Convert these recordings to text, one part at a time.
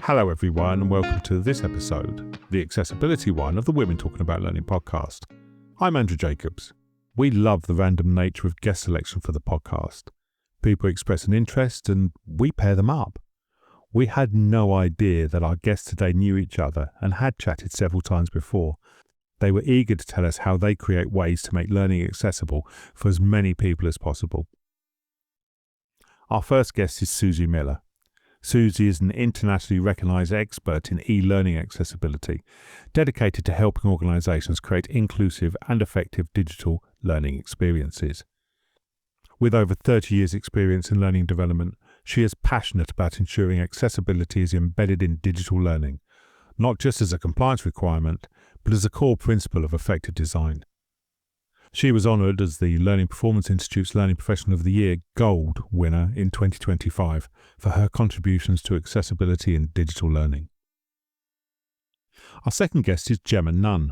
Hello everyone and welcome to this episode, the accessibility one of the Women Talking About Learning podcast. I'm Andrew Jacobs. We love the random nature of guest selection for the podcast. People express an interest and we pair them up. We had no idea that our guests today knew each other and had chatted several times before. They were eager to tell us how they create ways to make learning accessible for as many people as possible. Our first guest is Susi Miller. Susi is an internationally recognised expert in e-learning accessibility, dedicated to helping organisations create inclusive and effective digital learning experiences. With over 30 years' experience in learning development, she is passionate about ensuring accessibility is embedded in digital learning, not just as a compliance requirement, but as a core principle of effective design. She was honoured as the Learning Performance Institute's Learning Professional of the Year Gold winner in 2025 for her contributions to accessibility in digital learning. Our second guest is Gemma Nunn.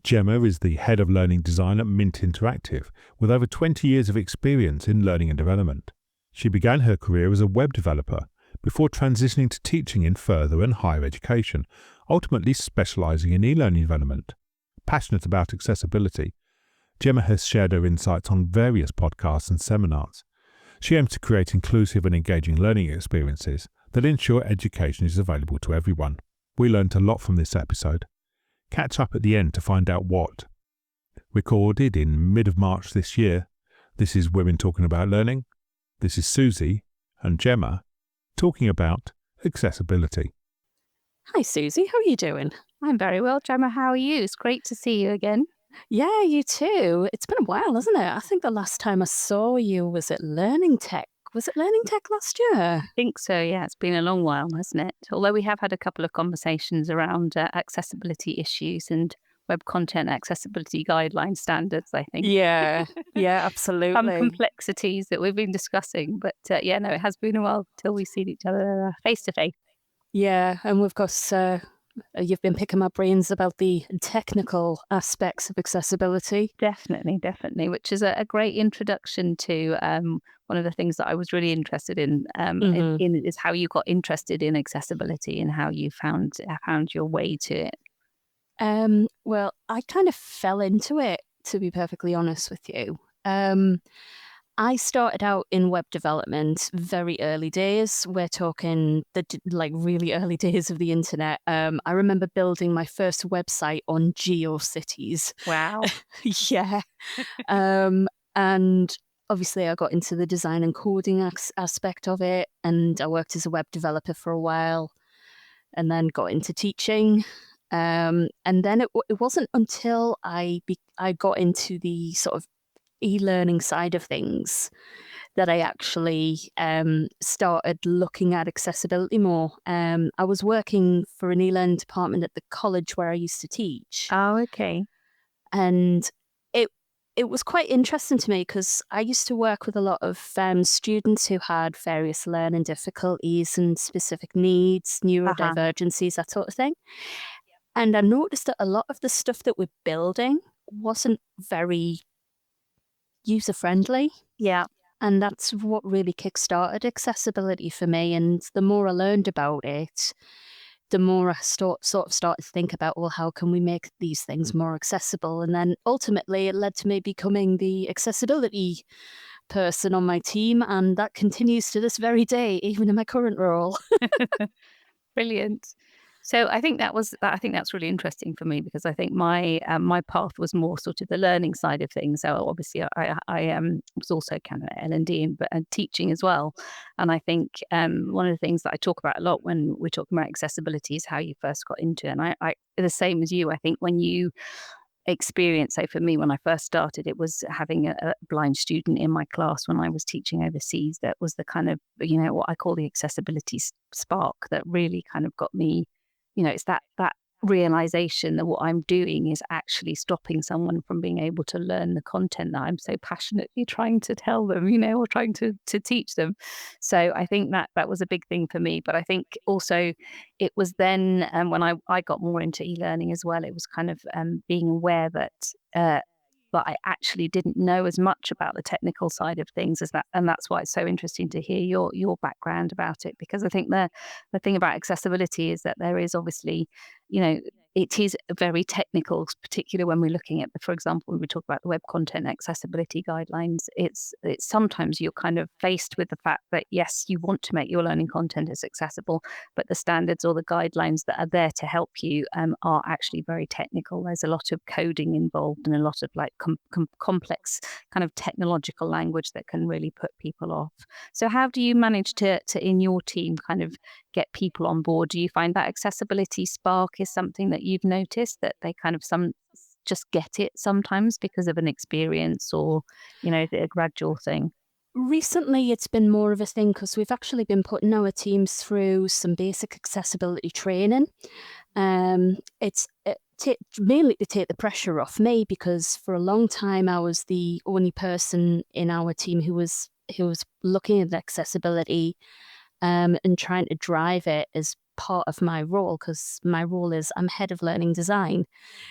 Gemma is the Head of Learning Design at Mint Interactive, with over 20 years of experience in learning and development. She began her career as a web developer before transitioning to teaching in further and higher education, ultimately specialising in e-learning development. Passionate about accessibility, Gemma has shared her insights on various podcasts and seminars. She aims to create inclusive and engaging learning experiences that ensure education is available to everyone. We learned a lot from this episode. Catch up at the end to find out what. Recorded in mid-March this year, this is Women Talking About Learning. This is Susi and Gemma talking about accessibility. Hi Susie, how are you doing? I'm very well, Gemma. How are you? It's great to see you again. Yeah, you too. It's been a while, hasn't it? I think the last time I saw you was at Learning Tech. Was it Learning Tech last year? I think so, yeah. It's been a long while, hasn't it? Although we have had a couple of conversations around accessibility issues and web content accessibility guideline standards, I think. Yeah, absolutely. Some complexities that we've been discussing. But it has been a while till we've seen each other face to face. Yeah, and of course, you've been picking my brains about the technical aspects of accessibility. Definitely, which is a great introduction to one of the things that I was really interested in is how you got interested in accessibility and how you found your way to it. Well, I kind of fell into it, to be perfectly honest with you. I started out in web development very early days. We're talking the really early days of the internet. I remember building my first website on GeoCities. Wow. Yeah. And obviously I got into the design and coding aspect of it, and I worked as a web developer for a while and then got into teaching. And then it wasn't until I got into the sort of e-learning side of things that I actually started looking at accessibility more. I was working for an e-learning department at the college where I used to teach. Oh, okay. And it was quite interesting to me because I used to work with a lot of students who had various learning difficulties and specific needs, neurodivergencies, that sort of thing. And I noticed that a lot of the stuff that we're building wasn't very user-friendly. Yeah. And that's what really kickstarted accessibility for me. And the more I learned about it, the more I sort of started to think about, well, how can we make these things more accessible? And then ultimately it led to me becoming the accessibility person on my team. And that continues to this very day, even in my current role. Brilliant. So I think that's really interesting for me because I think my path was more sort of the learning side of things. So obviously I was also kind of L&D but teaching as well. And I think one of the things that I talk about a lot when we're talking about accessibility is how you first got into it. And I the same as you. I think when you experience, so for me, when I first started, it was having a blind student in my class when I was teaching overseas. That was the kind of, what I call the accessibility spark that really kind of got me. It's that realization that what I'm doing is actually stopping someone from being able to learn the content that I'm so passionately trying to tell them, or trying to teach them. So I think that was a big thing for me. But I think also it was then when I got more into e-learning as well, it was kind of being aware that but I actually didn't know as much about the technical side of things as that. And that's why it's so interesting to hear your background about it, because I think the thing about accessibility is that there is obviously, you know, it is very technical, particularly when we're looking at, for example, when we talk about the web content accessibility guidelines, it's sometimes you're kind of faced with the fact that, yes, you want to make your learning content as accessible, but the standards or the guidelines that are there to help you are actually very technical. There's a lot of coding involved and a lot of like complex kind of technological language that can really put people off. So how do you manage to in your team kind of get people on board? Do you find that accessibility spark is something that you've noticed, that they kind of some just get it sometimes because of an experience, or, you know, a gradual thing? Recently, it's been more of a thing because we've actually been putting our teams through some basic accessibility training. It's mainly to take the pressure off me, because for a long time I was the only person in our team who was looking at accessibility and trying to drive it as part of my role, because my role is I'm head of learning design.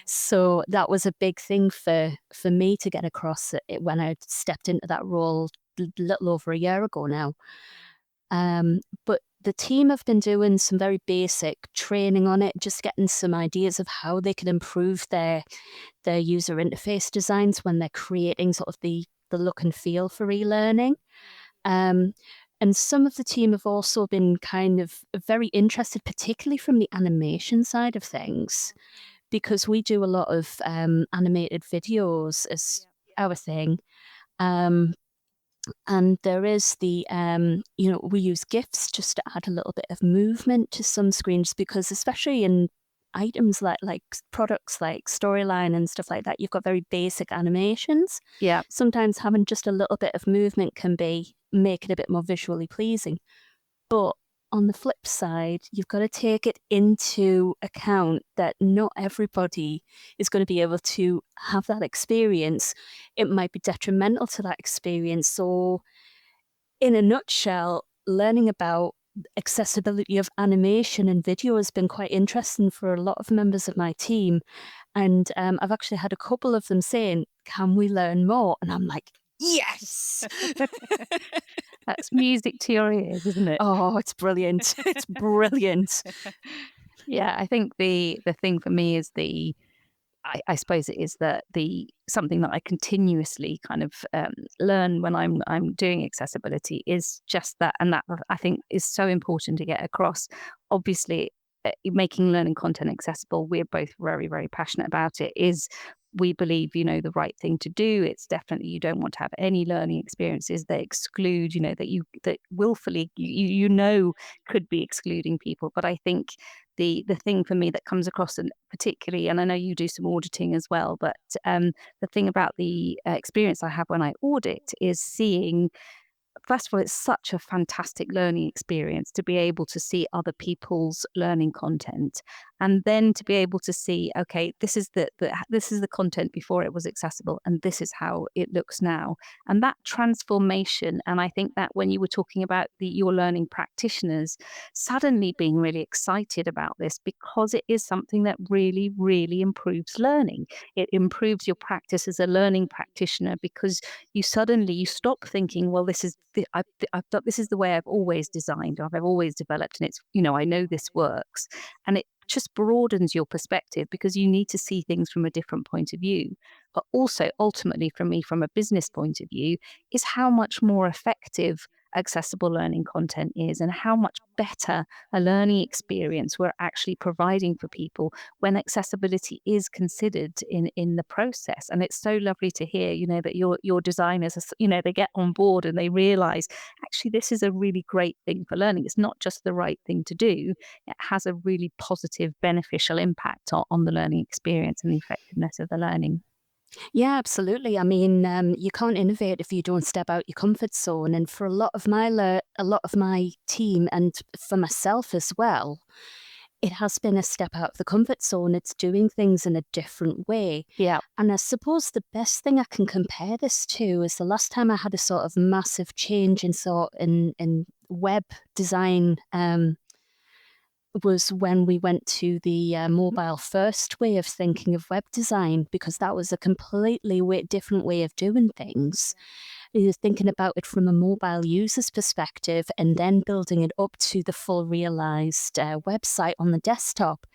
So that was a big thing for me to get across it when I stepped into that role a little over a year ago now. But the team have been doing some very basic training on it, just getting some ideas of how they can improve their user interface designs when they're creating sort of the look and feel for e-learning. And some of the team have also been kind of very interested, particularly from the animation side of things, because we do a lot of animated videos as our thing. And there is the, we use GIFs just to add a little bit of movement to some screens, because especially in items like products like Storyline and stuff like that, you've got very basic animations. Yeah. Sometimes having just a little bit of movement can make it a bit more visually pleasing. But on the flip side, you've got to take it into account that not everybody is going to be able to have that experience. It might be detrimental to that experience. So in a nutshell, learning about accessibility of animation and video has been quite interesting for a lot of members of my team. And I've actually had a couple of them saying, can we learn more? And I'm like, yes! That's music to your ears, isn't it? Oh, it's brilliant. It's brilliant. Yeah, I think the thing for me is I suppose it is the something that I continuously kind of learn when I'm doing accessibility is just that, and that I think is so important to get across. Obviously, making learning content accessible, we're both very, very passionate about it. We believe, the right thing to do. It's definitely, you don't want to have any learning experiences that exclude, that willfully could be excluding people. But I think the thing for me that comes across, and particularly, and I know you do some auditing as well, but the thing about the experience I have when I audit is seeing, first of all, it's such a fantastic learning experience to be able to see other people's learning content, and then to be able to see, okay, this is the content before it was accessible, and this is how it looks now. And that transformation, and I think that when you were talking about your learning practitioners suddenly being really excited about this, because it is something that really, really improves learning. It improves your practice as a learning practitioner, because you stop thinking, well, this is this is the way I've always designed, or I've always developed, and it's, I know this works. And it just broadens your perspective, because you need to see things from a different point of view. But also, ultimately, from a business point of view, is how much more effective accessible learning content is, and how much better a learning experience we're actually providing for people when accessibility is considered in the process. And it's so lovely to hear, that your designers, they get on board and they realize, actually, this is a really great thing for learning. It's not just the right thing to do. It has a really positive, beneficial impact on the learning experience and the effectiveness of the learning. Yeah, absolutely. I mean, you can't innovate if you don't step out your comfort zone. And for a lot of my team, and for myself as well, it has been a step out of the comfort zone. It's doing things in a different way. Yeah. And I suppose the best thing I can compare this to is the last time I had a sort of massive change in web design was when we went to the mobile first way of thinking of web design, because that was a completely different way of doing things. You're thinking about it from a mobile user's perspective and then building it up to the full realized website on the desktop.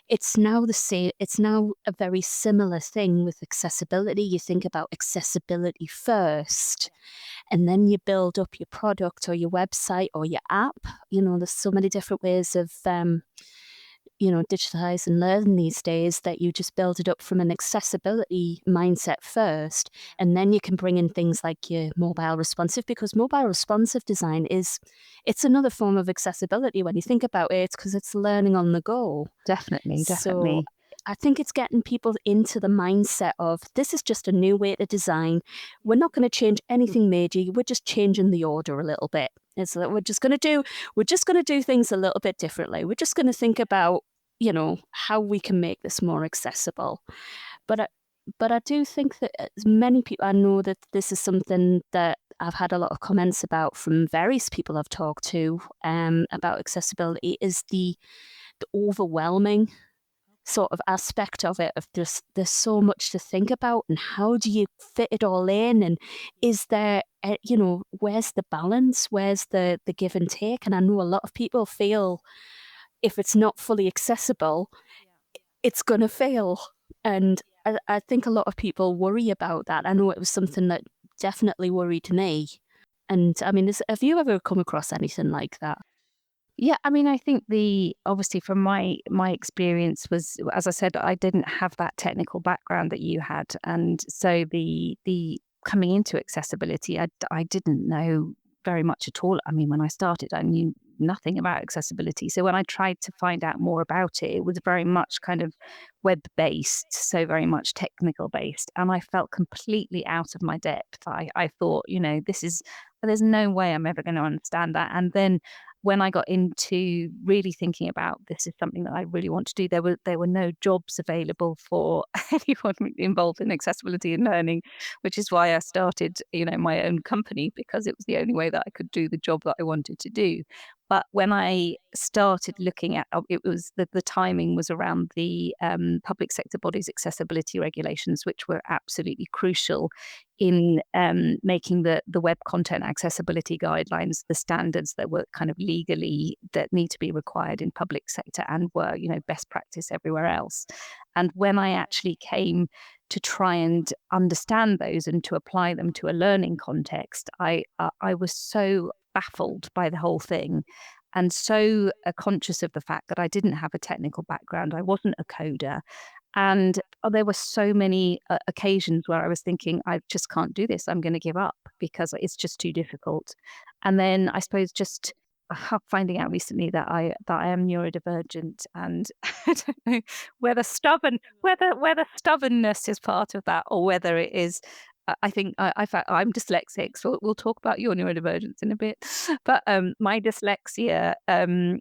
It's now the same. It's now a very similar thing with accessibility. You think about accessibility first, and then you build up your product or your website or your app. There's so many different ways of digitize and learn these days, that you just build it up from an accessibility mindset first, and then you can bring in things like your mobile responsive, because mobile responsive design it's another form of accessibility when you think about it, because it's learning on the go. Definitely. So I think it's getting people into the mindset of, this is just a new way to design. We're not going to change anything major. We're just changing the order a little bit. It's like we're just going to do things a little bit differently. We're just going to think about, how we can make this more accessible. But I do think that as many people, I know that this is something that I've had a lot of comments about from various people I've talked to about accessibility, is the overwhelming sort of aspect of it, of just there's so much to think about, and how do you fit it all in, and is there where's the balance, where's the give and take? And I know a lot of people feel if it's not fully accessible, it's going to fail. And I think a lot of people worry about that. I know it was something that definitely worried me. And I mean, have you ever come across anything like that? Yeah, I mean, I think obviously from my experience was, as I said, I didn't have that technical background that you had, and so the coming into accessibility, I didn't know very much at all. I mean, when I started, I knew nothing about accessibility. So when I tried to find out more about it, it was very much kind of web based, so very much technical based, and I felt completely out of my depth. I thought, there's no way I'm ever going to understand that. And then when I got into really thinking about, this is something that I really want to do, there were no jobs available for anyone involved in accessibility and learning, which is why I started, my own company, because it was the only way that I could do the job that I wanted to do. But when I started looking at, it was the timing was around the public sector bodies accessibility regulations, which were absolutely crucial in making the web content accessibility guidelines, the standards that were kind of legally that need to be required in public sector and were, best practice everywhere else. And when I actually came to try and understand those and to apply them to a learning context, I was so baffled by the whole thing, and so conscious of the fact that I didn't have a technical background. I wasn't a coder. And there were so many occasions where I was thinking, I just can't do this. I'm going to give up because it's just too difficult. And then I suppose just finding out recently that I am neurodivergent, and I don't know whether stubbornness is part of that, or whether it is. I think I'm dyslexic, so we'll talk about your neurodivergence in a bit. But my dyslexia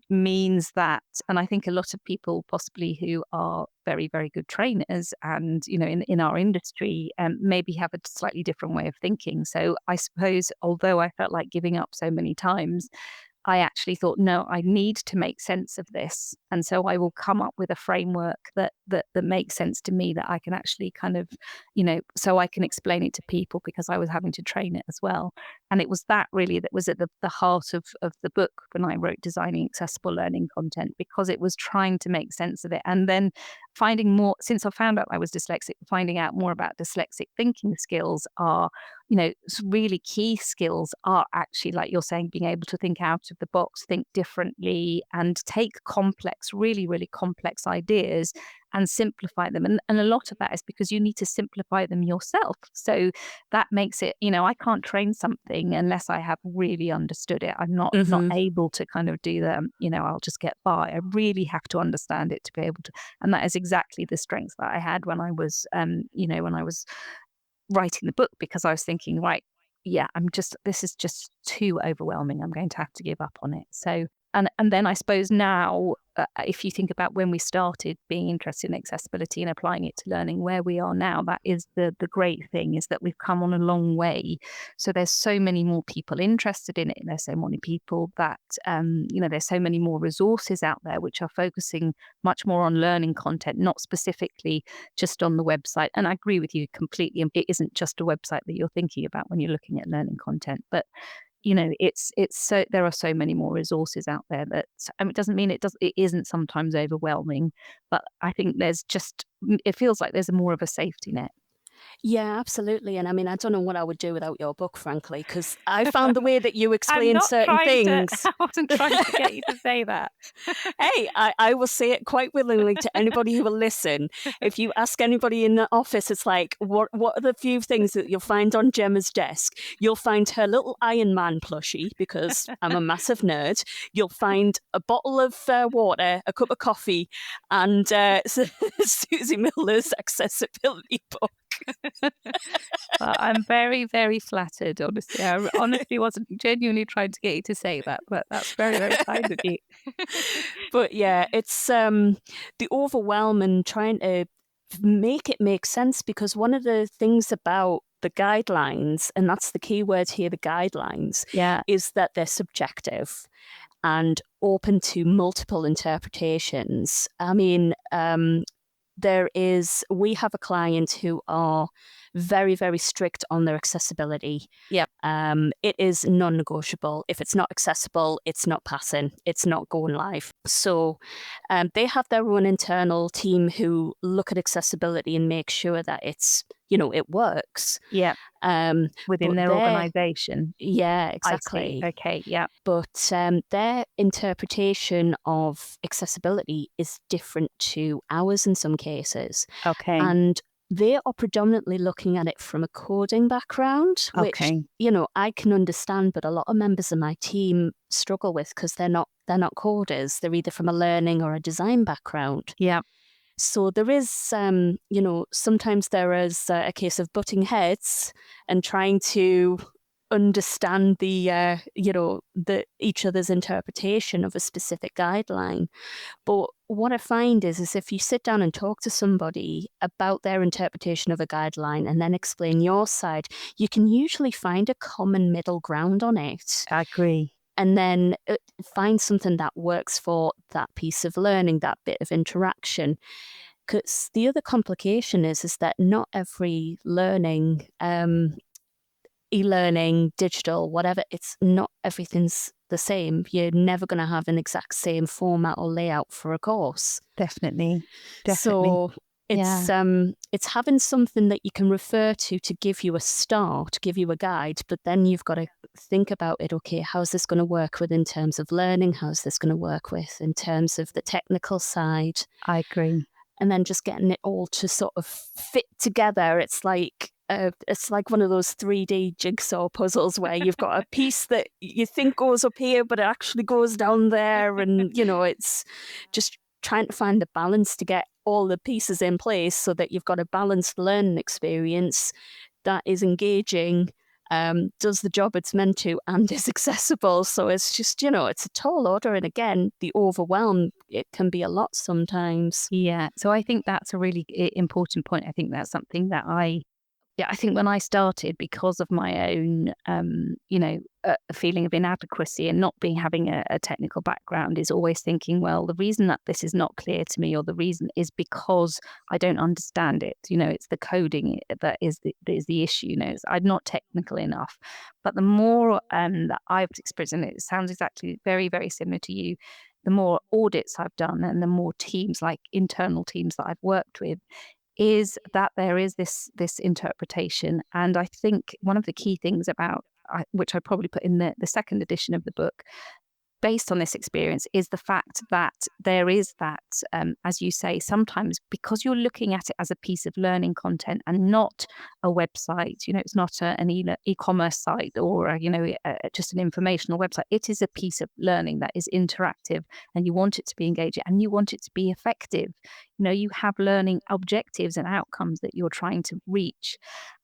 means that, and I think a lot of people possibly who are very, very good trainers and, in our industry, maybe have a slightly different way of thinking. So I suppose, although I felt like giving up so many times, I actually thought, no, I need to make sense of this. And so I will come up with a framework that makes sense to me, that I can actually kind of, so I can explain it to people, because I was having to train it as well. And it was that really that was at the heart of the book when I wrote Designing Accessible Learning Content, because it was trying to make sense of it. And then finding more, since I found out I was dyslexic, finding out more about dyslexic thinking skills are, really key skills are actually, like you're saying, being able to think out of the box, think differently, and take complex, really, really complex ideas and simplify them. And a lot of that is because you need to simplify them yourself. So that makes it, I can't train something unless I have really understood it. I'm not able to kind of do that, I'll just get by. I really have to understand it to be able to. And that is exactly the strength that I had when I was, when I was writing the book, because I was thinking, right, yeah, this is just too overwhelming. I'm going to have to give up on it. So, and then I suppose now if you think about when we started being interested in accessibility and applying it to learning, where we are now, that is the great thing, is that we've come on a long way. So there's so many more people interested in it, and there's so many people that, there's so many more resources out there which are focusing much more on learning content, not specifically just on the website. And I agree with you completely. It isn't just a website that you're thinking about when you're looking at learning content, but it's so there are so many more resources out there that, it doesn't mean it isn't sometimes overwhelming, but I think it feels like there's more of a safety net. Yeah, absolutely. And I mean, I don't know what I would do without your book, frankly, because I found the way that you I'm explain not certain trying things. I wasn't trying to get you to say that. Hey, I will say it quite willingly to anybody who will listen. If you ask anybody in the office, it's like, what are the few things that you'll find on Gemma's desk? You'll find her little Iron Man plushie, because I'm a massive nerd. You'll find a bottle of water, a cup of coffee, and Susi Miller's accessibility book. Well, I'm very, very flattered, honestly. I honestly wasn't genuinely trying to get you to say that, but that's very, very kind of you. But yeah, it's the overwhelm and trying to make it make sense, because one of the things about the guidelines, and that's the key word here, the guidelines, is that they're subjective and open to multiple interpretations. I mean, we have a client who are very, very strict on their accessibility. Yep. It is non-negotiable. If it's not accessible, it's not passing. It's not going live. So they have their own internal team who look at accessibility and make sure that it's, it works. Yeah. Within their organisation. Yeah, exactly. I see. Okay, yeah. But their interpretation of accessibility is different to ours in some cases. Okay. And they are predominantly looking at it from a coding background, which, I can understand, but a lot of members of my team struggle with, because they're not coders. They're either from a learning or a design background. Yeah. So there is, sometimes there is a case of butting heads and trying to understand the each other's interpretation of a specific guideline. But what I find is if you sit down and talk to somebody about their interpretation of a guideline and then explain your side, you can usually find a common middle ground on it. I agree. And then find something that works for that piece of learning, that bit of interaction. Because the other complication is that not every learning, e-learning, digital, whatever, it's not everything's the same. You're never going to have an exact same format or layout for a course. Definitely. So it's having something that you can refer to give you a start, give you a guide, but then you've got to think about it. Okay, how's this going to work with in terms of learning? How's this going to work with in terms of the technical side? I agree. And then just getting it all to sort of fit together. It's like one of those 3D jigsaw puzzles where you've got a piece that you think goes up here, but it actually goes down there. And, it's just trying to find the balance to get all the pieces in place so that you've got a balanced learning experience that is engaging, does the job it's meant to, and is accessible. So it's just, it's a tall order. And again, the overwhelm, it can be a lot sometimes. Yeah. So I think that's a really important point. I think that's something that I think when I started, because of my own, feeling of inadequacy and not having a technical background, is always thinking, well, the reason that this is not clear to me, or the reason is because I don't understand it. It's the coding that is the issue. I'm not technical enough. But the more that I've experienced, and it sounds exactly very, very similar to you, the more audits I've done and the more teams, like internal teams that I've worked with, is that there is this interpretation. And I think one of the key things about, which I probably put in the second edition of the book, based on this experience, is the fact that there is that, as you say, sometimes because you're looking at it as a piece of learning content and not a website. It's not an e-commerce site or just an informational website. It is a piece of learning that is interactive, and you want it to be engaging, and you want it to be effective. You have learning objectives and outcomes that you're trying to reach.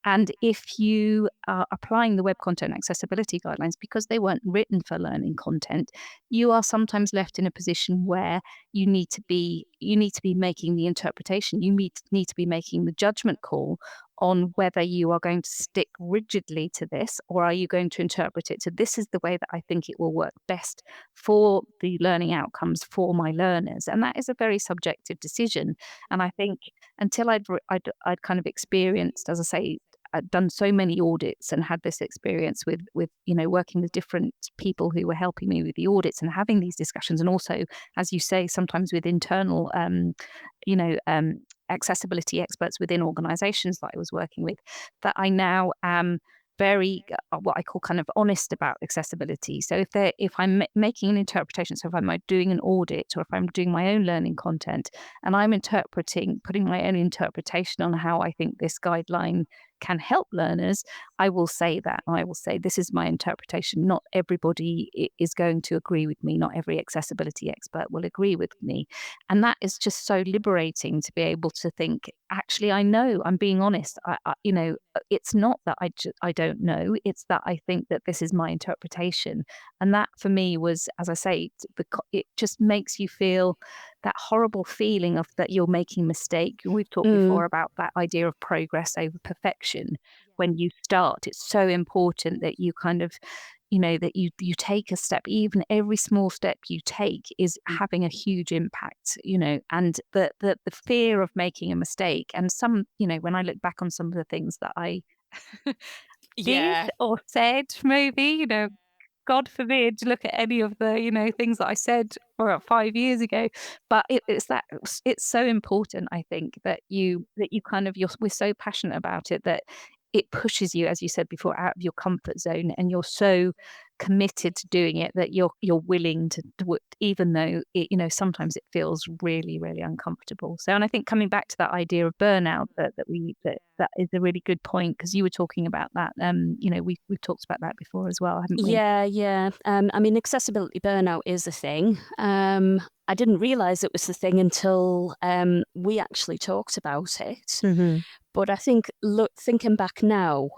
And if you are applying the web content accessibility guidelines because they weren't written for learning content, you are sometimes left in a position where you need to be making the interpretation. You need to be making the judgment call on whether you are going to stick rigidly to this, or are you going to interpret it to, this is the way that I think it will work best for the learning outcomes for my learners. And that is a very subjective decision. And I think until I'd kind of experienced, as I say, I'd done so many audits and had this experience with working with different people who were helping me with the audits and having these discussions, and also, as you say, sometimes with internal accessibility experts within organizations that I was working with, that I now am very what I call kind of honest about accessibility. So if I'm making an interpretation, so if I'm doing an audit or if I'm doing my own learning content and I'm putting my own interpretation on how I think this guideline can help learners, I will say that. I will say, this is my interpretation. Not everybody is going to agree with me. Not every accessibility expert will agree with me. And that is just so liberating to be able to think, actually, I know, I'm being honest. It's not that I don't know. It's that I think that this is my interpretation. And that for me was, as I say, it just makes you feel that horrible feeling of that you're making a mistake. We've talked before about that idea of progress over perfection. When you start, it's so important that you kind of, that you take a step. Even every small step you take is having a huge impact, and the fear of making a mistake. And some, when I look back on some of the things that I did or said, maybe, God forbid, look at any of the, things that I said 5 years ago. But it's so important, I think, that you kind of, we're so passionate about it that it pushes you, as you said before, out of your comfort zone, and you're so committed to doing it that you're willing to do it, even though it, sometimes it feels really, really uncomfortable. So, and I think coming back to that idea of burnout, that is a really good point, because you were talking about that. We've talked about that before as well, haven't we? Yeah. I mean, accessibility burnout is a thing. I didn't realize it was the thing until we actually talked about it. But I think, thinking back now,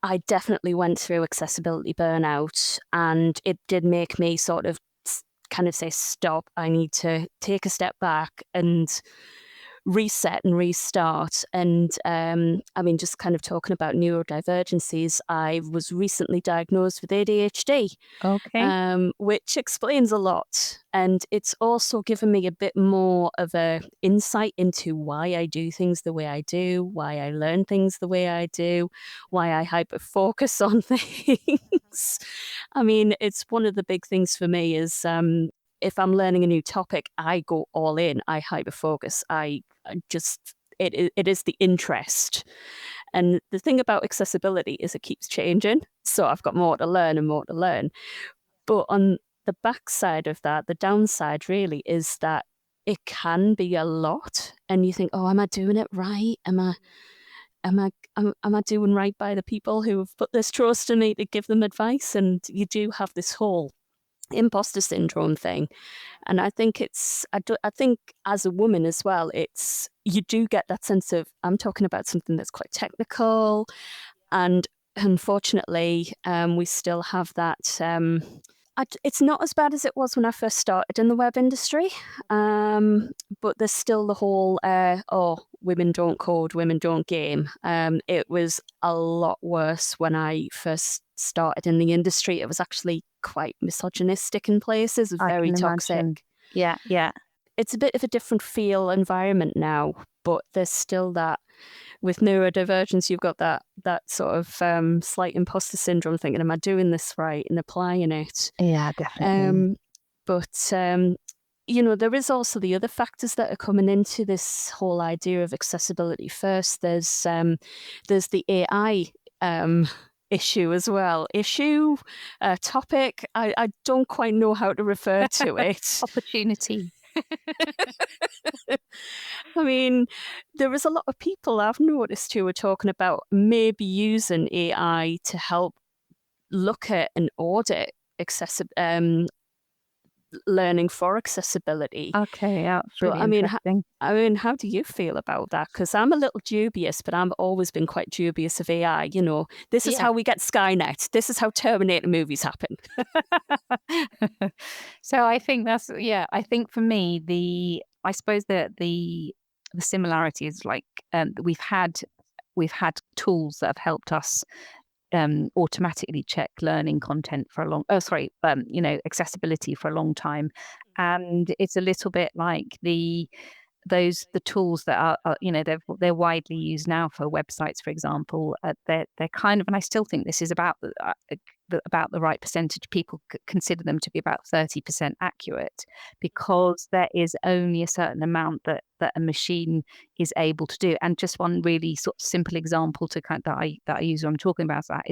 I definitely went through accessibility burnout, and it did make me sort of kind of say, stop, I need to take a step back and reset and restart. And I mean, just kind of talking about neurodivergencies, I was recently diagnosed with ADHD, which explains a lot. And it's also given me a bit more of a insight into why I do things the way I do, why I learn things the way I do, why I hyper-focus on things. I mean, it's one of the big things for me is if I'm learning a new topic, I go all in, I hyper-focus, it is the interest. And the thing about accessibility is it keeps changing. So I've got more to learn and more to learn. But on the backside of that, the downside really is that it can be a lot. And you think, oh, am I doing it right? Am I doing right by the people who have put this trust in me to give them advice? And you do have this whole imposter syndrome thing. And I think I think as a woman as well, you do get that sense of, I'm talking about something that's quite technical, and unfortunately we still have that it's not as bad as it was when I first started in the web industry, but there's still the whole women don't code, women don't game. It was a lot worse when I first started in the industry. It was actually quite misogynistic in places, very toxic. Yeah. It's a bit of a different feel environment now, but there's still that. With neurodivergence, you've got that sort of slight imposter syndrome, thinking, am I doing this right, and applying it? Yeah, definitely. But there is also the other factors that are coming into this whole idea of accessibility. First, there's the AI issue as well. Topic, I don't quite know how to refer to it. Opportunity. I mean, there is a lot of people I've noticed who are talking about maybe using AI to help look at and audit learning for accessibility. Okay, yeah, it's But really I mean, interesting. how do you feel about that? Because I'm a little dubious, but I've always been quite dubious of AI. This is Yeah. how we get Skynet. This is how Terminator movies happen. So I think that's I think for me I suppose that the similarity is like we've had tools that have helped us automatically check learning content for a long accessibility for a long time, and it's a little bit like the tools that are they're widely used now for websites, for example. They're kind of, and I still think this is about the right percentage. People consider them to be about 30% accurate, because there is only a certain amount that a machine is able to do. And just one really sort of simple example to that I use when I'm talking about that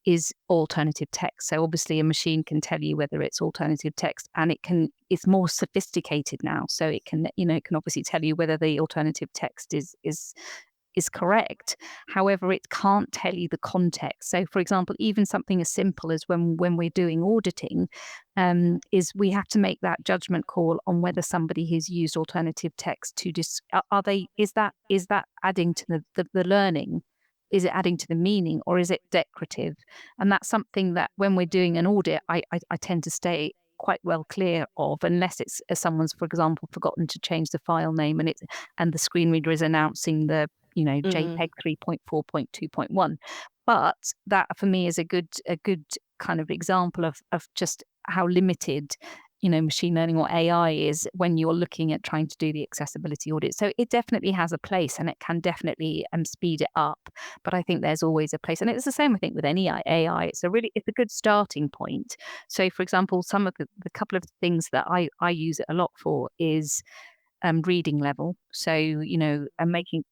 is alternative text. So obviously a machine can tell you whether it's alternative text, and it's more sophisticated now. So it can obviously tell you whether the alternative text is correct. However, it can't tell you the context. So, for example, even something as simple as when we're doing auditing, is we have to make that judgment call on whether somebody who's used alternative text to is that adding to the learning? Is it adding to the meaning, or is it decorative? And that's something that when we're doing an audit, I tend to stay quite well clear of, unless it's someone's, for example, forgotten to change the file name, and the screen reader is announcing the JPEG 3.4.2.1. But that for me is a good kind of example of just how limited machine learning or AI is when you're looking at trying to do the accessibility audit. So it definitely has a place, and it can definitely speed it up. But I think there's always a place, and it's the same I think with any AI. It's a good starting point. So for example, some of the couple of things that I use it a lot for is reading level. So and making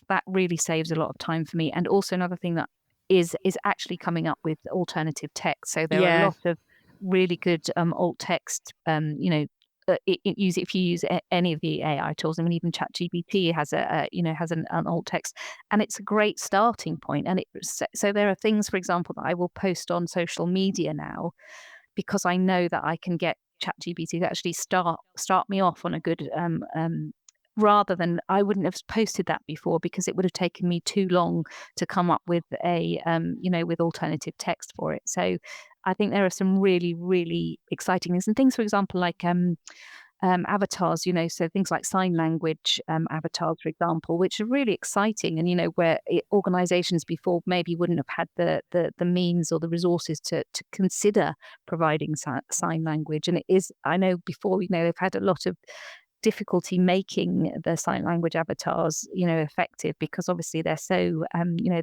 that really saves a lot of time for me. And also another thing that is actually coming up with alternative text. So there are a lot of really good alt text. If you use any of the AI tools, I mean, even ChatGPT has an alt text, and it's a great starting point. And so there are things, for example, that I will post on social media now, because I know that I can get ChatGPT to actually start me off on a good rather than I wouldn't have posted that before, because it would have taken me too long to come up with with alternative text for it. So I think there are some really, really exciting things, and things, for example, like avatars, so things like sign language avatars, for example, which are really exciting, and where organizations before maybe wouldn't have had the means or the resources to consider providing sign language. And it is, I know before, they've had a lot of difficulty making the sign language avatars effective, because obviously they're so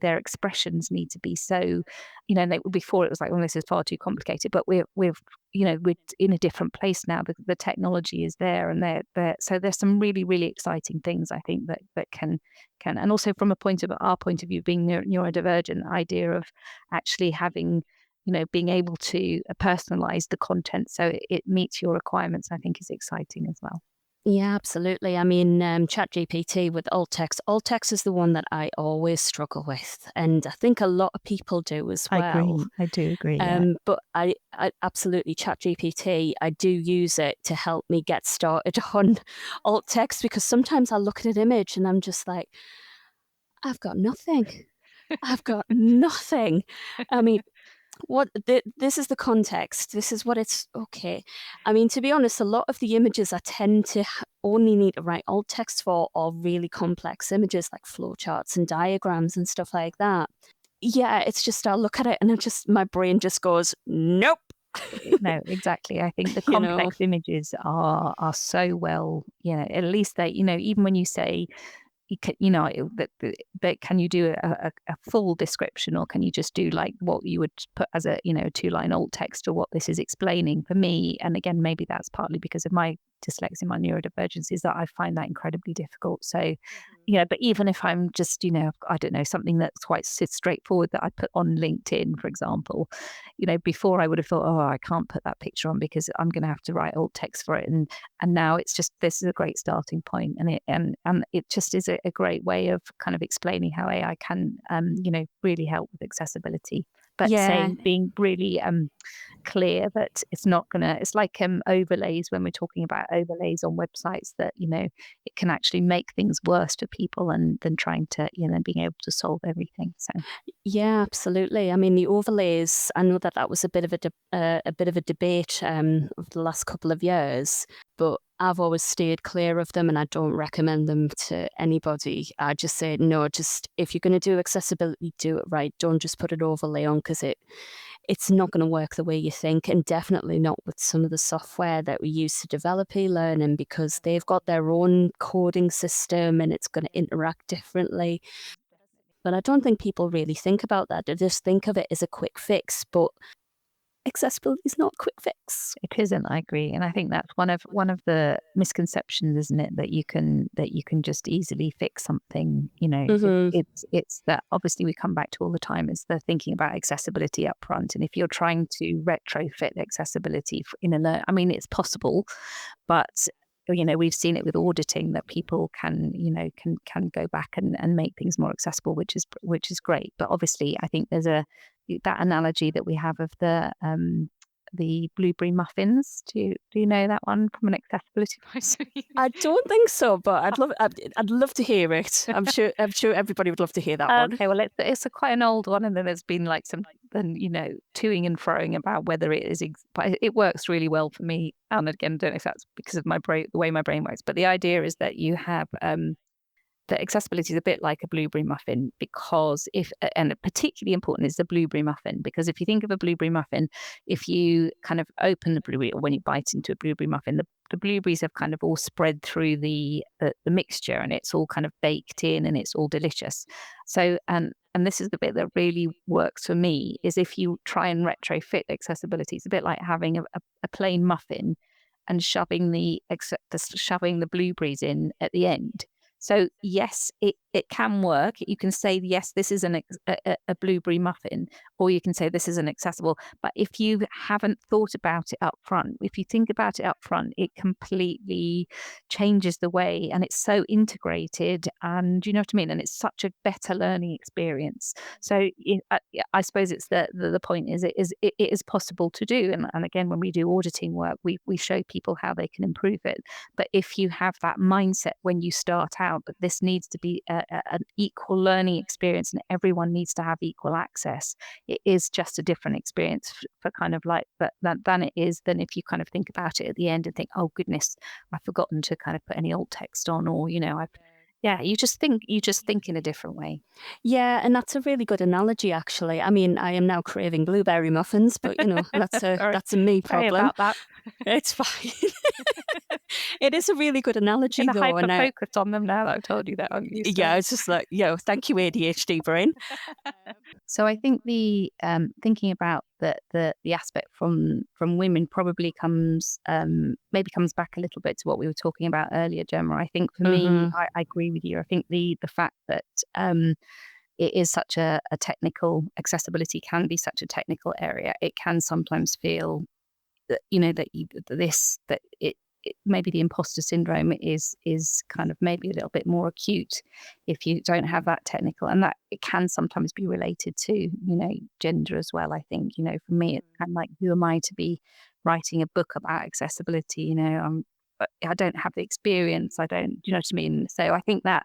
their expressions need to be so before it was like, well, this is far too complicated. But we're in a different place now. The technology is there, and they're so there's some really, really exciting things, I think, that can and also from our point of view, being neurodivergent, idea of actually having being able to personalize the content so it meets your requirements, I think is exciting as well. Yeah, absolutely. I mean, ChatGPT with alt text is the one that I always struggle with, and I think a lot of people do as well. I do agree. But I absolutely, ChatGPT, I do use it to help me get started on alt text, because sometimes I look at an image and I'm just like, I've got nothing. I've got nothing. I mean, this is the context. This is what it's okay. I mean, to be honest, a lot of the images I tend to only need to write alt text for are really complex images like flowcharts and diagrams and stuff like that. Yeah, it's just I'll look at it and my brain just goes, nope. No, exactly. I think the complex images are so well, at least they, even when you say, but can you do a full description, or can you just do like what you would put as a 2-line alt text, or what this is explaining for me? And again, maybe that's partly because of my dyslexia, my neurodivergence, is that I find that incredibly difficult. So, but even if I'm just, I don't know, something that's quite straightforward that I put on LinkedIn, for example, before I would have thought, oh, I can't put that picture on because I'm going to have to write alt text for it. And now it's just, this is a great starting point. And it just is a great way of kind of explaining how AI can, really help with accessibility. But being really clear that it's not gonna, it's like overlays, when we're talking about overlays on websites, that it can actually make things worse for people than trying to being able to solve everything. So yeah, absolutely. I mean, the overlays, I know that was a bit of a debate over the last couple of years, but I've always stayed clear of them, and I don't recommend them to anybody. I just say, no, just if you're going to do accessibility, do it right. Don't just put an overlay on, because it's not going to work the way you think, and definitely not with some of the software that we use to develop eLearning, because they've got their own coding system and it's going to interact differently. But I don't think people really think about that. They just think of it as a quick fix, but accessibility is not a quick fix. It isn't, I agree. And I think that's one of the misconceptions, isn't it, that you can just easily fix something. It's that, obviously, we come back to all the time, is the thinking about accessibility up front. And if you're trying to retrofit accessibility in I mean, it's possible, but we've seen it with auditing, that people can go back and make things more accessible, which is great. But obviously, I think there's that analogy that we have of the blueberry muffins. Do you know that one from an accessibility point of view? I don't think so, but I'd love to hear it. I'm sure everybody would love to hear that one. Okay, well, it's quite an old one, and then there's been like some toing and froing about whether it is, but it works really well for me. And again, I don't know if that's because of the way my brain works, but the idea is that you have that accessibility is a bit like a blueberry muffin, because and particularly important is the blueberry muffin, because if you think of a blueberry muffin, if you kind of open the blueberry, or when you bite into a blueberry muffin, the blueberries have kind of all spread through the mixture, and it's all kind of baked in, and it's all delicious. So, and this is the bit that really works for me, is if you try and retrofit accessibility, it's a bit like having a plain muffin and shoving the blueberries in at the end. So yes, it can work. You can say, yes, this is a blueberry muffin, or you can say this is accessible. But if you haven't thought about it up front, if you think about it up front, it completely changes the way, and it's so integrated, and you know what I mean? And it's such a better learning experience. So I suppose it's the point is, it is possible to do. And again, when we do auditing work, we show people how they can improve it. But if you have that mindset when you start out, that this needs to be an equal learning experience, and everyone needs to have equal access, it is just a different experience for kind of like than if you kind of think about it at the end and think, oh goodness, I've forgotten to kind of put any alt text on, or you just think in a different way. Yeah, and that's a really good analogy, actually. I mean, I am now craving blueberry muffins, but that's a me problem. Sorry about that. It's fine. It is a really good analogy, though. I'm hyper-focused on them now that I've told you that. Yeah, it's just like, thank you, ADHD brain. So I think the thinking about the aspect from women probably comes back a little bit to what we were talking about earlier, Gemma. I think for me, I agree with you. I think the fact that it is such a technical, accessibility can be such a technical area. It can sometimes feel that maybe the imposter syndrome is kind of maybe a little bit more acute if you don't have that technical, and that it can sometimes be related to gender as well. I think for me, it's kind of like, who am I to be writing a book about accessibility? I don't have the experience. I don't, you know what I mean? So I think I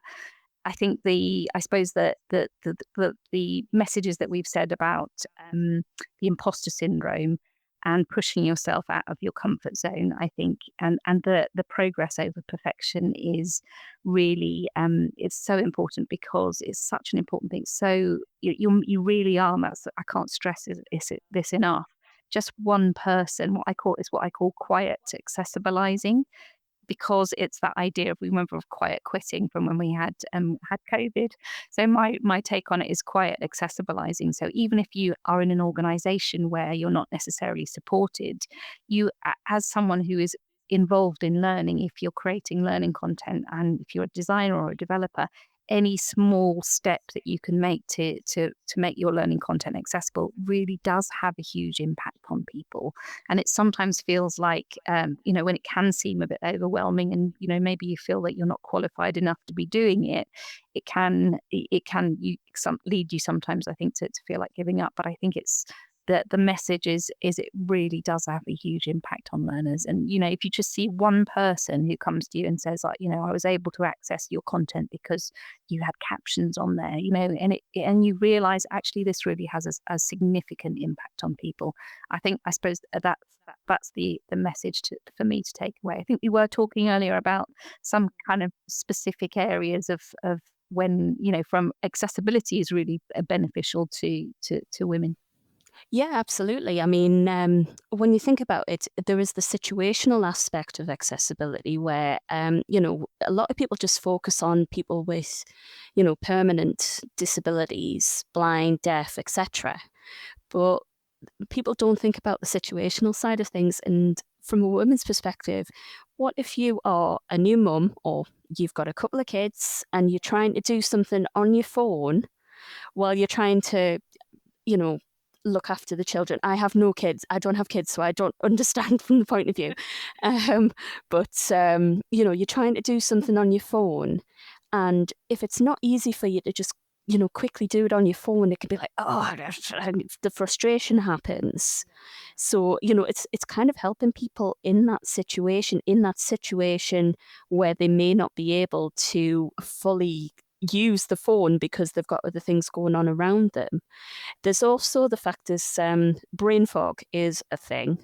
suppose that the messages that we've said about the imposter syndrome and pushing yourself out of your comfort zone, I think, and the progress over perfection is really it's so important, because it's such an important thing. So you really are, and I can't stress this enough. Just one person, what I call quiet accessibilizing, because it's that idea of quiet quitting from when we had COVID. So my take on it is quiet accessibilizing. So even if you are in an organization where you're not necessarily supported, you, as someone who is involved in learning, if you're creating learning content and if you're a designer or a developer, any small step that you can make to make your learning content accessible really does have a huge impact on people. And it sometimes feels like, when it can seem a bit overwhelming and, maybe you feel that you're not qualified enough to be doing it, it can lead you sometimes, I think, to feel like giving up. But I think it's the message is it really does have a huge impact on learners. And, if you just see one person who comes to you and says, like, I was able to access your content because you had captions on there, and you realize actually this really has a significant impact on people. I suppose that's the message for me to take away. I think we were talking earlier about some kind of specific areas of when, from accessibility is really beneficial to women. Yeah, absolutely. I mean, when you think about it, there is the situational aspect of accessibility where, a lot of people just focus on people with, permanent disabilities, blind, deaf, etc. But people don't think about the situational side of things. And from a woman's perspective, what if you are a new mum or you've got a couple of kids and you're trying to do something on your phone while you're trying to, look after the children? I have no kids. I don't have kids, so I don't understand from the point of view. But you're trying to do something on your phone, and if it's not easy for you to just quickly do it on your phone, it can be like, the frustration happens. So it's kind of helping people in that situation where they may not be able to fully use the phone because they've got other things going on around them. There's also the fact that brain fog is a thing.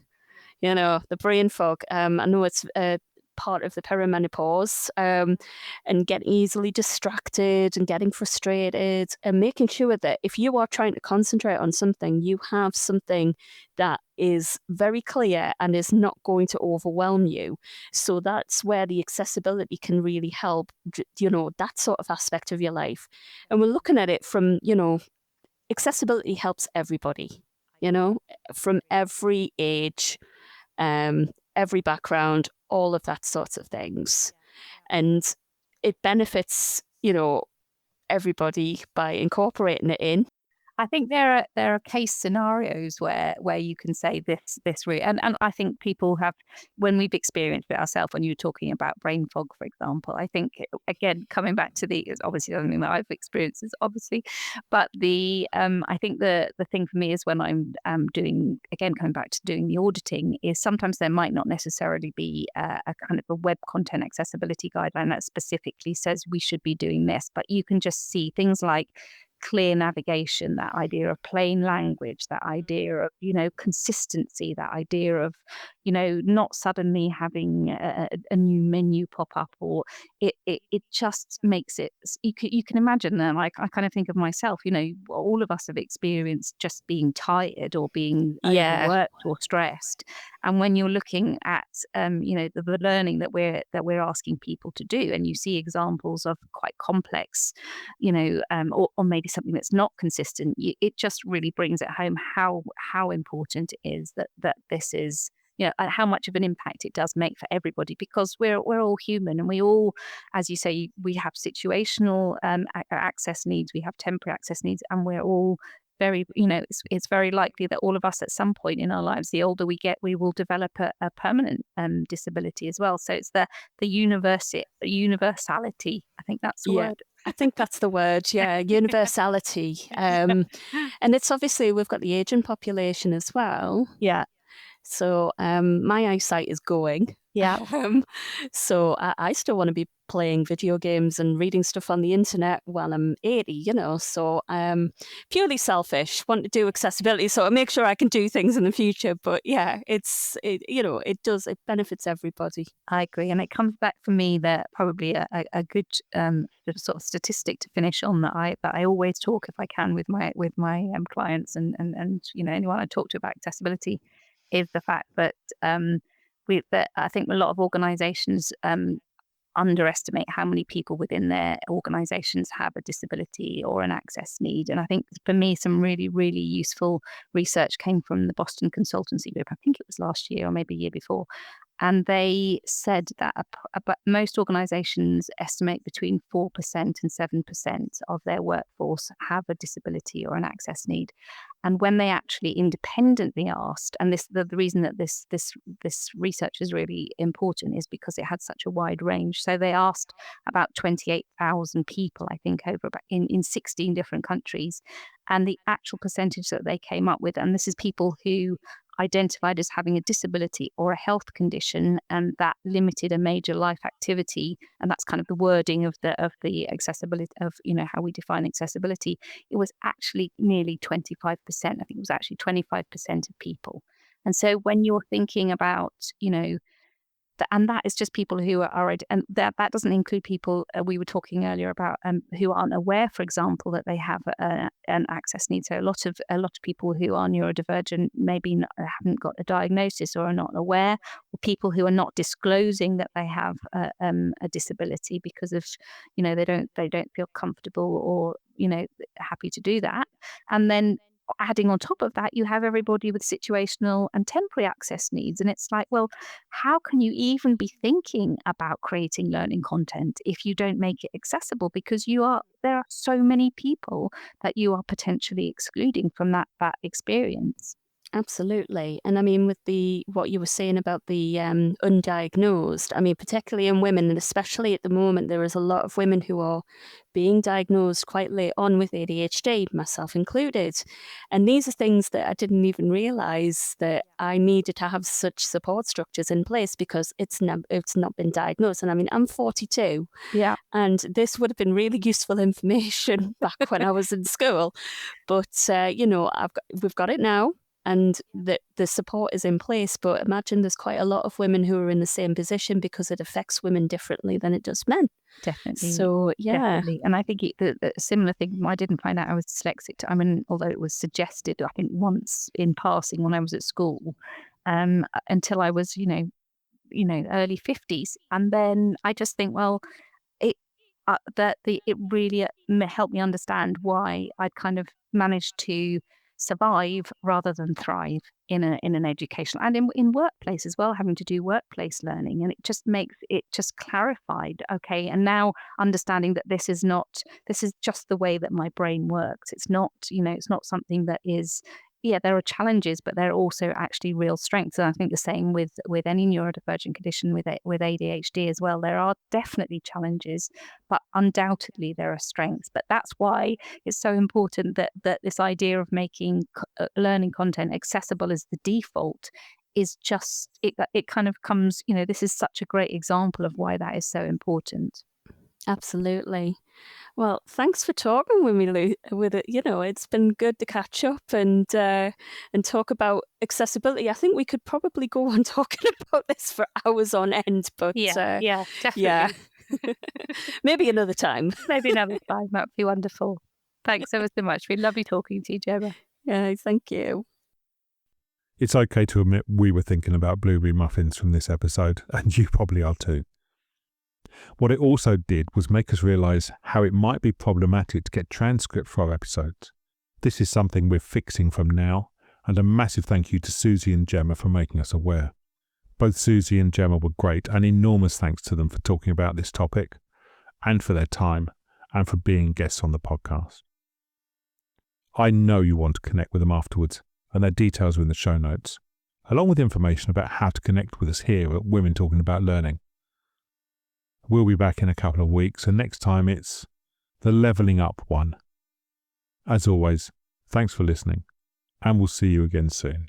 The brain fog, I know it's part of the perimenopause, and getting easily distracted and getting frustrated, and making sure that if you are trying to concentrate on something, you have something that is very clear and is not going to overwhelm you. So that's where the accessibility can really help, that sort of aspect of your life. And we're looking at it from, accessibility helps everybody, from every age, every background, all of that sorts of things. And it benefits, everybody by incorporating it in. I think there are case scenarios where you can say this really, and I think people have, when we've experienced it ourselves, when you were talking about brain fog, for example, I think, again, coming back to it's obviously something that I've experienced, obviously, but I think the thing for me is when I'm doing, again, coming back to doing the auditing, is sometimes there might not necessarily be a kind of a web content accessibility guideline that specifically says we should be doing this, but you can just see things like clear navigation, that idea of plain language, that idea of, consistency, that idea of, not suddenly having a new menu pop up, or it just makes it, you can imagine that. Like, I kind of think of myself, all of us have experienced just being tired or being overworked or stressed. And when you're looking at, the learning that we're asking people to do, and you see examples of quite complex, or maybe something that's not consistent, it just really brings it home how important it is that this is, how much of an impact it does make for everybody, because we're all human, and we all, as you say, we have situational access needs, we have temporary access needs, and we're all very, it's very likely that all of us at some point in our lives, the older we get, we will develop a permanent disability as well. So it's the universality. I think that's the word. I think that's the word, yeah, universality. And it's obviously, we've got the aging population as well. Yeah. So my eyesight is going. Yeah. So I still want to be playing video games and reading stuff on the internet while I'm 80, so purely selfish, want to do accessibility so I make sure I can do things in the future. But yeah, it benefits everybody. I agree. And it comes back for me that probably a good sort of statistic to finish on that I always talk, if I can, with my clients and anyone I talk to about accessibility, is the fact that I think a lot of organizations underestimate how many people within their organizations have a disability or an access need. And I think for me, some really, really useful research came from the Boston Consultancy Group. I think it was last year or maybe a year before. And they said that most organisations estimate between 4% and 7% of their workforce have a disability or an access need. And when they actually independently asked, and the reason that this research is really important is because it had such a wide range. So they asked about 28,000 people, I think, in 16 different countries. And the actual percentage that they came up with, and this is people who identified as having a disability or a health condition, and that limited a major life activity, and that's kind of the wording of the accessibility of how we define accessibility. It was actually nearly 25%. I think it was actually 25% of people. And so when you're thinking about and that is just people who are, and that doesn't include people we were talking earlier about who aren't aware, for example, that they have an access need. So a lot of people who are neurodivergent maybe haven't got a diagnosis or are not aware, or people who are not disclosing that they have a disability because of they don't feel comfortable or happy to do that. And then adding on top of that, you have everybody with situational and temporary access needs. And it's like, well, how can you even be thinking about creating learning content if you don't make it accessible? Because there are so many people that you are potentially excluding from that experience. Absolutely. And I mean, with what you were saying about the undiagnosed, I mean, particularly in women, and especially at the moment, there is a lot of women who are being diagnosed quite late on with ADHD, myself included. And these are things that I didn't even realize that I needed to have such support structures in place because it's not been diagnosed. And I mean, I'm 42. Yeah. And this would have been really useful information back when I was in school. But, we've got it now. And the support is in place. But imagine there's quite a lot of women who are in the same position because it affects women differently than it does men. Definitely. So, yeah. Definitely. And I think the similar thing, I didn't find out I was dyslexic. Although it was suggested, I think once in passing when I was at school, until I was, early 50s. And then I just think, well, it really helped me understand why I'd kind of managed to survive rather than thrive in an educational and in workplace as well, having to do workplace learning. And it just clarified, okay, and now understanding that this is just the way that my brain works. It's not something that is, there are challenges, but there are also actually real strengths. And I think the same with any neurodivergent condition, with ADHD as well. There are definitely challenges, but undoubtedly there are strengths. But that's why it's so important that this idea of making learning content accessible as the default is just, it kind of comes, this is such a great example of why that is so important. Absolutely. Well, thanks for talking with me, Lou. It's been good to catch up and talk about accessibility. I think we could probably go on talking about this for hours on end, but definitely. Yeah. Maybe another time. Maybe another time. That'd be wonderful. Thanks ever so much. We lovely talking to you, Gemma. Yeah, thank you. It's okay to admit we were thinking about blueberry muffins from this episode, and you probably are too. What it also did was make us realise how it might be problematic to get transcript for our episodes. This is something we're fixing from now, and a massive thank you to Susi and Gemma for making us aware. Both Susi and Gemma were great, and enormous thanks to them for talking about this topic, and for their time, and for being guests on the podcast. I know you want to connect with them afterwards, and their details are in the show notes, along with information about how to connect with us here at Women Talking About Learning. We'll be back in a couple of weeks, and next time it's the Levelling Up one. As always, thanks for listening, and we'll see you again soon.